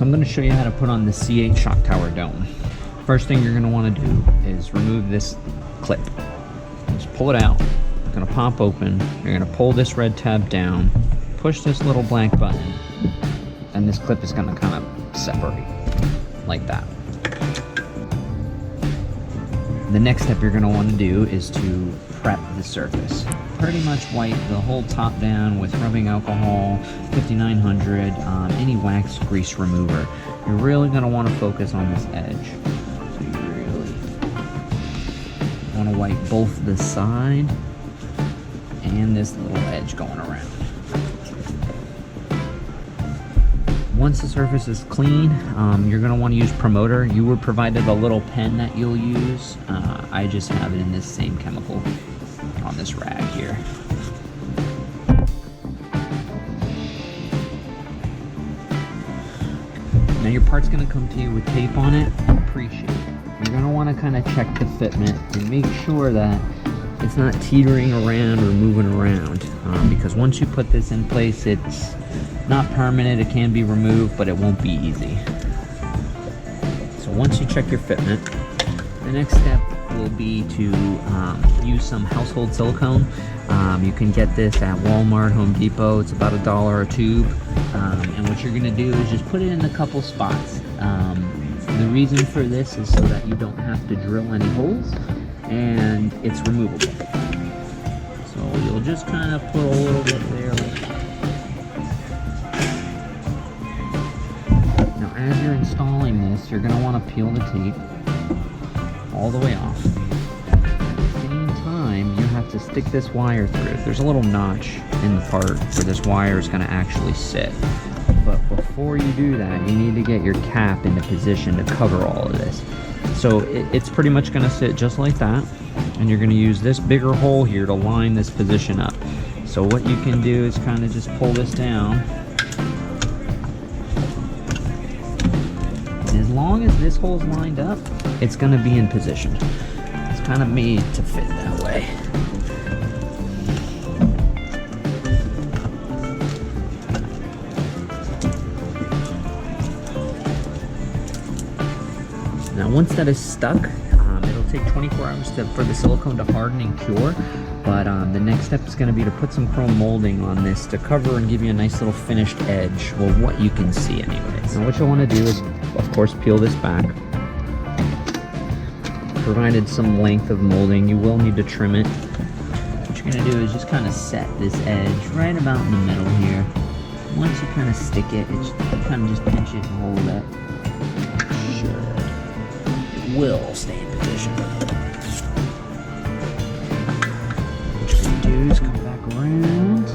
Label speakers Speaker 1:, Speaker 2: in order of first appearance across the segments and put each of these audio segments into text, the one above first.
Speaker 1: So I'm going to show you how to put on the C8 shock tower dome. First thing you're going to want to do is remove this clip. Just pull it out. It's going to pop open. You're going to pull this red tab down, push this little black button, and this clip is going to kind of separate like that. The next step you're going to want to do is to prep the surface. Pretty much wipe the whole top down with rubbing alcohol, 5900, any wax grease remover. You're really going to want to focus on this edge. So you really want to wipe both the side and this little edge going around. Once the surface is clean, you're going to want to use promoter. You were provided a little pen that you'll use. I just have it in this same chemical on this rag here. Now your part's going to come to you with tape on it. Appreciate it. You're going to want to kind of check the fitment and make sure that it's not teetering around or moving around, because once you put this in place, it's not permanent. It can be removed, but it won't be easy. So once you check your fitment, the next step will be to use some household silicone. You can get this at Walmart, Home Depot. It's about $1 a tube. And what you're going to do is just put it in a couple spots. The reason for this is so that you don't have to drill any holes, and it's removable. So you'll just kind of put a little bit there like that. Now as you're installing this, you're going to want to peel the tape all the way off. At the same time, you have to stick this wire through. There's a little notch in the part where this wire is going to actually sit. But before you do that, you need to get your cap into position to cover all of this. So it's pretty much going to sit just like that, and you're going to use this bigger hole here to line this position up. So what you can do is kind of just pull this down. And as long as this hole's lined up, it's going to be in position. It's kind of made to fit that way. Now once that is stuck, it'll take 24 hours for the silicone to harden and cure, but the next step is going to be to put some chrome molding on this to cover and give you a nice little finished edge, well, what you can see anyways. Now what you'll want to do is, of course, peel this back. Provided some length of molding, you will need to trim it. What you're going to do is just kind of set this edge right about in the middle here. Once you kind of stick it, kind of just pinch it and hold it. Will stay in position. What you're going to do is come back around.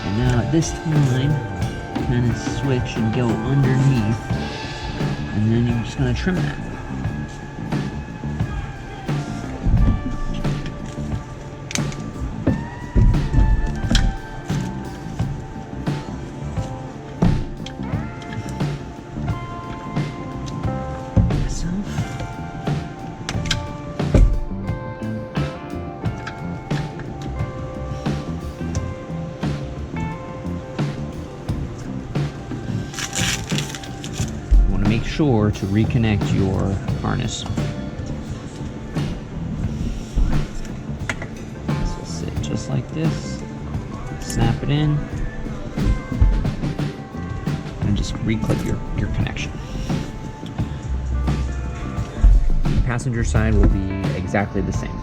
Speaker 1: And now at this time, kind of switch and go underneath. And then you're just going to trim that. Make sure to reconnect your harness. This will sit just like this. Snap it in and just reclip your connection. The passenger side will be exactly the same.